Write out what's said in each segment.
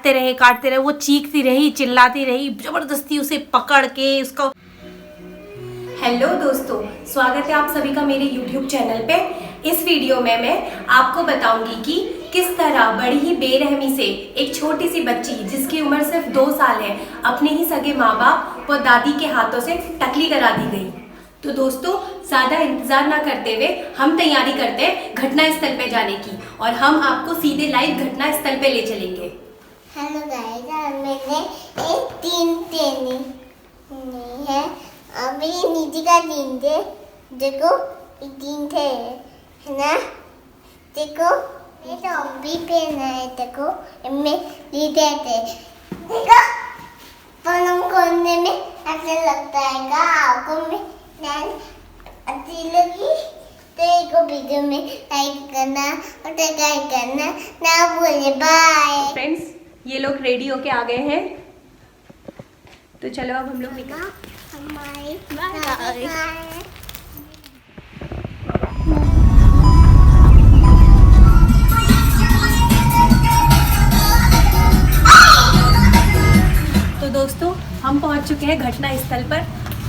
काटते रहे, वो चीखती रही, चिल्लाती रही, जबरदस्ती उसे पकड़ के उसको। हेलो दोस्तों, स्वागत है आप सभी का मेरे YouTube चैनल पे। इस वीडियो में मैं आपको बताऊंगी कि किस तरह बड़ी ही बेरहमी से एक छोटी सी बच्ची जिसकी उम्र सिर्फ 2 साल है अपने ही सगे माँ बाप व दादी के हाथों से टकली करा दी गई। तो दोस्तों, ज़्यादा इंतजार ना करते हुए हम तैयारी करते हैं घटना स्थल पे जाने की और हम आपको सीधे लाइव घटना स्थल पे ले चलेंगे। हेलो गाइस, मैंने एक दिन है। अभी नीचे का दिन थे, देखो एक दिन थे, है ना? देखो ये तो अभी पहना है, देखो इनमें लीडे थे, देखो पलंग खोलने में ऐसा लगता है का आपको में नैन अच्छी लगी तो एक वीडियो में लाइक करना और सब्सक्राइब करना ना भूलिए। बाय फ्रेंड्स, ये लोग रेडी होके आ गए हैं, तो चलो अब हम लोग निकल। हमारे तो दोस्तों, हम पहुंच चुके हैं घटना स्थल पर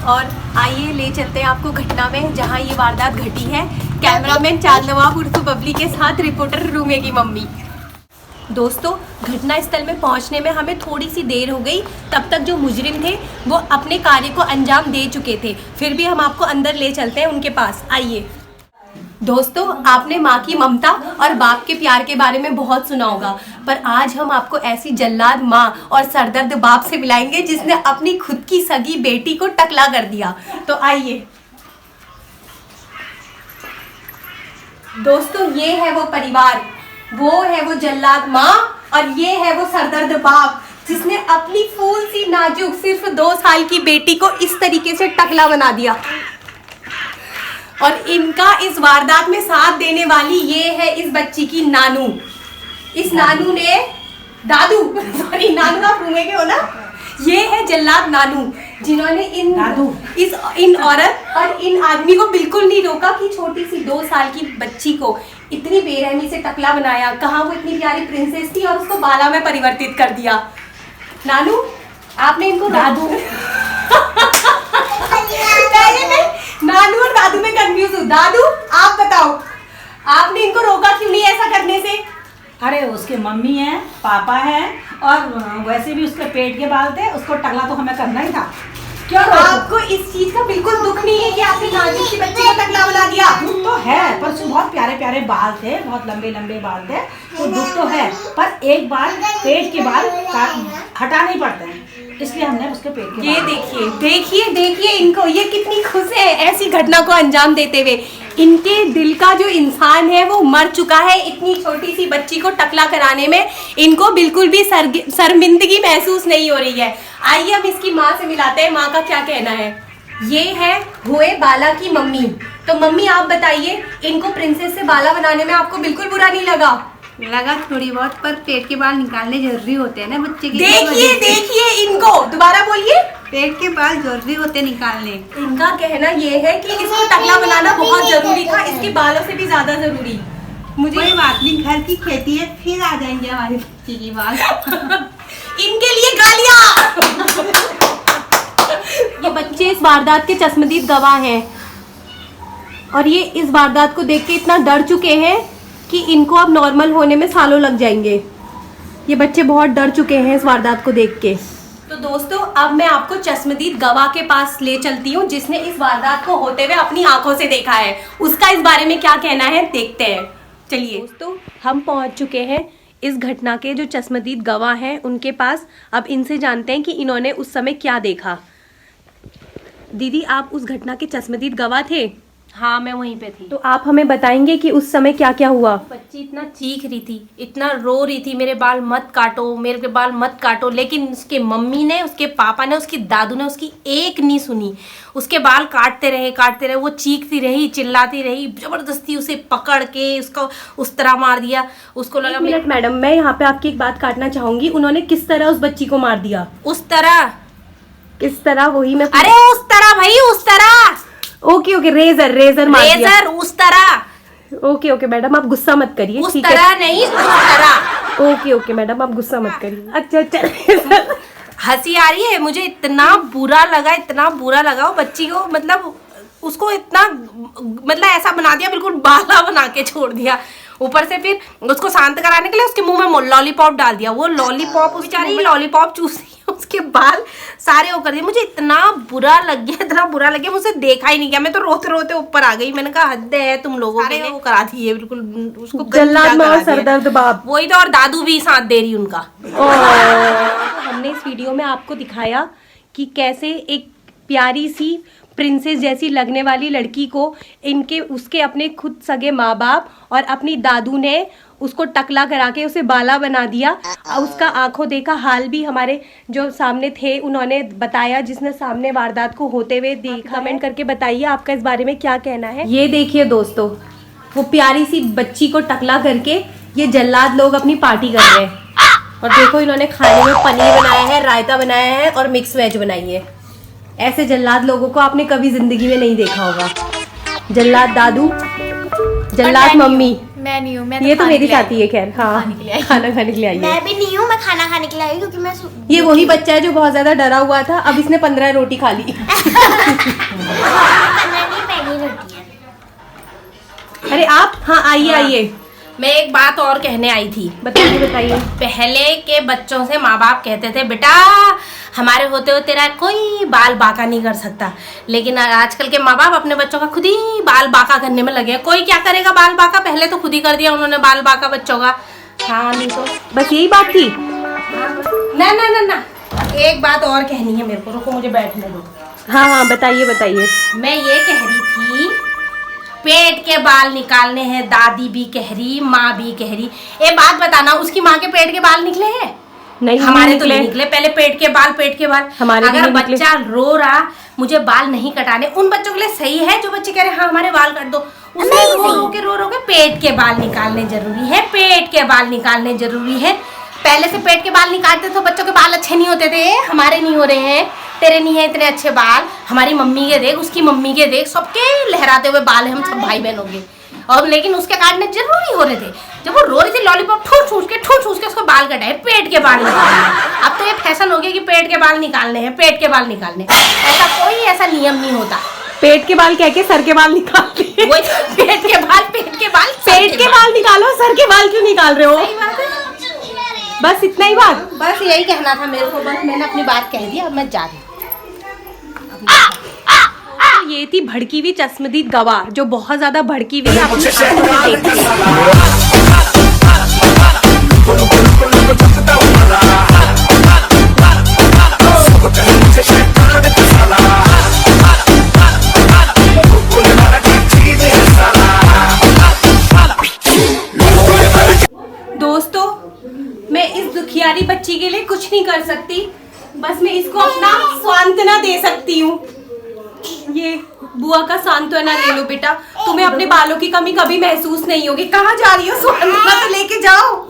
और आइए ले चलते हैं आपको घटना में जहां ये वारदात घटी है। कैमरामैन चांदनवाब उर्फ बबली के साथ रिपोर्टर रूमे की मम्मी। दोस्तों, घटना स्थल में पहुंचने में हमें थोड़ी सी देर हो गई। तब तक जो मुजरिम थे वो अपने कार्य को अंजाम दे चुके थे। फिर भी हम आपको अंदर ले चलते हैं उनके पास। आइए दोस्तों, आपने माँ की ममता और बाप के प्यार के बारे में बहुत सुना होगा, पर आज हम आपको ऐसी जल्लाद माँ और सरदर्द बाप से मिलाएंगे जिसने अपनी खुद की सगी बेटी को टकला कर दिया। तो आइए दोस्तों, ये है वो परिवार, वो है वो जल्लाद माँ और ये है वो सरदर्द बाप जिसने अपनी फूल सी नाजुक सिर्फ 2 साल की बेटी को इस तरीके से टकला बना दिया। और इनका इस वारदात में साथ देने वाली ये है इस बच्ची की नानू। इस नानू ने दादू सॉरी नानू आप रूमे के हो ना, ये है जल्लाद नानू जिन्होंने इन औरत और इन आदमी को बिल्कुल नहीं रोका कि छोटी सी 2 साल की बच्ची को इतनी बेरहमी से टकला बनाया। कहाँ वो इतनी प्यारी प्रिंसेस थी और उसको बाला में परिवर्तित कर दिया। नानू, आपने इनको दादू पहले मैं नानू और दादू में कंफ्यूज हूँ। दादू, आप बताओ, आपने इनको रोका क्यों नहीं ऐसा करने से? अरे उसके मम्मी है, पापा है और वैसे भी उसके पेट के बाल थे, उसको टकला तो हमें करना ही था। क्यों आपको इस चीज का बिल्कुल दुख नहीं है कि आपने नाजुक सी बच्ची को टकला बना दिया? दुख तो है, पर उसके बहुत प्यारे प्यारे बाल थे, बहुत लंबे लंबे बाल थे, तो दुख तो है, पर एक बार पेट के बाल हटा नहीं पड़ते हैं, इसलिए हमने उसके पेट के ये देखिए देखिए देखिए इनको, ये कितनी खुश है ऐसी घटना को अंजाम देते हुए। इनके दिल का जो इंसान है वो मर चुका है। इतनी छोटी सी बच्ची को टकला कराने में इनको बिल्कुल भी शर्मिंदगी महसूस नहीं हो रही है। आइए हम इसकी माँ से मिलाते हैं, माँ का क्या कहना है। ये है हुए बाला की मम्मी। तो मम्मी, आप बताइए, इनको प्रिंसेस से बाला बनाने में आपको बिल्कुल बुरा नहीं लगा? लगा थोड़ी बहुत, पर पेट के बाल निकालने जरूरी होते हैं ना बच्चे के। देखिए देखिए इनको, दोबारा बोलिए। पेट के बाल जरूरी होते निकालने। इनका कहना ये है कि इसको टकला बनाना बहुत जरूरी था, इसके बालों से भी ज्यादा जरूरी। मुझे कोई बात नहीं, घर की खेती है, फिर आ जाएंगे हमारे बच्चे के बाल। इनके लिए गालियां। ये बच्चे इस वारदात के चश्मदीद गवाह हैं और ये इस वारदात को देख के इतना डर चुके हैं कि इनको अब नॉर्मल होने में सालों लग जाएंगे। ये बच्चे बहुत डर चुके हैं इस वारदात को देख के। तो दोस्तों, अब मैं आपको चश्मदीद गवाह के पास ले चलती हूँ जिसने इस वारदात को होते हुए अपनी आंखों से देखा है। उसका इस बारे में क्या कहना है देखते हैं। चलिए दोस्तों, हम पहुँच चुके हैं इस घटना के जो चश्मदीद गवाह हैं उनके पास। अब इनसे जानते हैं कि इन्होंने उस समय क्या देखा। दीदी, आप उस घटना के चश्मदीद गवाह थे? हाँ, मैं वहीं पे थी। तो आप हमें बताएंगे कि उस समय क्या क्या हुआ? बच्ची इतना चीख रही थी, इतना रो रही थी, मेरे बाल मत काटो, मेरे बाल मत काटो, लेकिन उसके मम्मी ने, उसके पापा ने, उसकी दादू ने उसकी एक नहीं सुनी। उसके बाल काटते रहे, वो चीखती रही, चिल्लाती रही, जबरदस्ती उसे पकड़ के उसको उस तरह मार दिया। उसको लगा। मिनट मैडम, मैं यहाँ पे आपकी एक बात काटना चाहूंगी। उन्होंने किस तरह उस बच्ची को मार दिया? उस तरह? किस तरह? वही मैं। अरे उस तरह भाई, उस तरह। ओके रेजर मार दिया। रेजर उस तरह। ओके मैडम, आप गुस्सा मत करिए। उस तरह नहीं, उस तरह। ओके ओके मैडम, आप गुस्सा मत करिए। अच्छा हंसी आ रही है मुझे, इतना बुरा लगा वो बच्ची को, मतलब उसको इतना, मतलब ऐसा बना दिया, बिल्कुल बाला बना के छोड़ दिया। ऊपर से फिर उसको शांत कराने के लिए उसके मुंह में लॉलीपॉप डाल दिया। वो लॉलीपॉप, बेचारी लॉलीपॉप चूस रही है, उसके बाल सारे वो कर दिए। मुझे इतना बुरा लग गया, मुझसे देखा ही नहीं गया। मैं तो रोते रोते ऊपर आ गई। मैंने कहा हद है तुम लोगों के, वो करा दिए बिल्कुल उसको। जल्लाद माँ और सरदर्द बाप, वही तो, और दादू भी साथ दे रही उनका। हमने इस वीडियो में आपको दिखाया कि कैसे एक प्यारी सी प्रिंसेस जैसी लगने वाली लड़की को उसके अपने खुद सगे माँ बाप और अपनी दादू ने उसको टकला करा के उसे बाला बना दिया। उसका आंखों देखा हाल भी हमारे जो सामने थे उन्होंने बताया, जिसने सामने वारदात को होते हुए देखा। कमेंट करके बताइए आपका इस बारे में क्या कहना है। ये देखिए दोस्तों, वो प्यारी सी बच्ची को टकला करके ये जल्लाद लोग अपनी पार्टी कर रहे हैं। और देखो इन्होंने खाने में पनीर बनाया है, रायता बनाया है और मिक्स वेज बनाई है। ऐसे जल्लाद लोगों को आपने कभी जिंदगी में नहीं देखा होगा। जल्लाद दादू, जल्लाद मम्मी। मैं नहीं हूँ, मैं ये तो मेरी साथी है, खैर हाँ खाना खाने के लिए आई है। मैं भी नहीं हूँ, मैं खाना खाने के लिए आई क्योंकि मैं ये वही बच्चा है जो बहुत ज्यादा डरा हुआ था, अब इसने 15 रोटी खा ली। पहली रोटी है। अरे आप, हाँ आइए आइए, मैं एक बात और कहने आई थी। बताइए। पहले के बच्चों से माँ बाप कहते थे बेटा हमारे होते हुए तेरा कोई बाल बांका नहीं कर सकता, लेकिन आजकल के माँ बाप अपने बच्चों का खुद ही बाल बांका करने में लगे हैं। कोई क्या करेगा बाल बांका, पहले तो खुद ही कर दिया उन्होंने बाल बांका बच्चों का। हाँ नहीं तो बस यही बात थी। ना ना ना ना, एक बात और कहनी है मेरे को, रुको मुझे बैठने दो। हाँ हाँ बताइए बताइए। मैं ये कह रही थी, पेट के बाल निकालने हैं, दादी भी कह रही, माँ भी कह रही। एक बात बताना, उसकी माँ के पेट के बाल निकले हैं? नहीं, हमारे तो नहीं निकले। पहले पेट के बाल हमारे अगर बच्चा रो रहा मुझे बाल नहीं कटाने, उन बच्चों के लिए सही है जो बच्चे कह रहे हाँ हमारे बाल काट दो। उसमें रो रो के पेट के बाल निकालने जरूरी है, पेट के बाल निकालने जरूरी है। पहले से पेट के बाल निकालते तो बच्चों के बाल अच्छे नहीं होते थे। हमारे नहीं हो रहे हैं, तेरे नहीं है इतने अच्छे बाल, हमारी मम्मी के देख, उसकी मम्मी के देख, सबके लहराते हुए बाल है, हम सब भाई बहनों के। और लेकिन उसके काटने जरूरी हो रहे थे। जब वो रो रही थी लॉलीपॉप ठूस के उसको बाल कटाए, पेट के बाल निकालने। अब तो ये फैशन हो गया कि पेट के बाल निकालने हैं, पेट के बाल निकालने। ऐसा कोई ऐसा नियम नहीं होता। पेट के बाल कह के सर के बाल निकालते हैं। वही पेट के बाल निकालो, सर के बाल क्यों निकाल रहे हो? सही बात है। बस इतना ही बात, बस यही कहना था मेरे को, बस मैंने अपनी बात कह दी, अब मैं जा रही हूँ। ये थी भड़की हुई चश्मदीद गवाह जो बहुत ज्यादा भड़की हुई है अपनी आंखों में देखती है। दोस्तों मैं इस दुखियारी बच्ची के लिए कुछ नहीं कर सकती, बस मैं इसको अपना सांत्वना दे सकती हूँ। ये बुआ का सांत्वना ले लो बेटा, तुम्हें अपने बालों की कमी कभी महसूस नहीं होगी। कहाँ जा रही हो? सांत्वना तो लेके जाओ।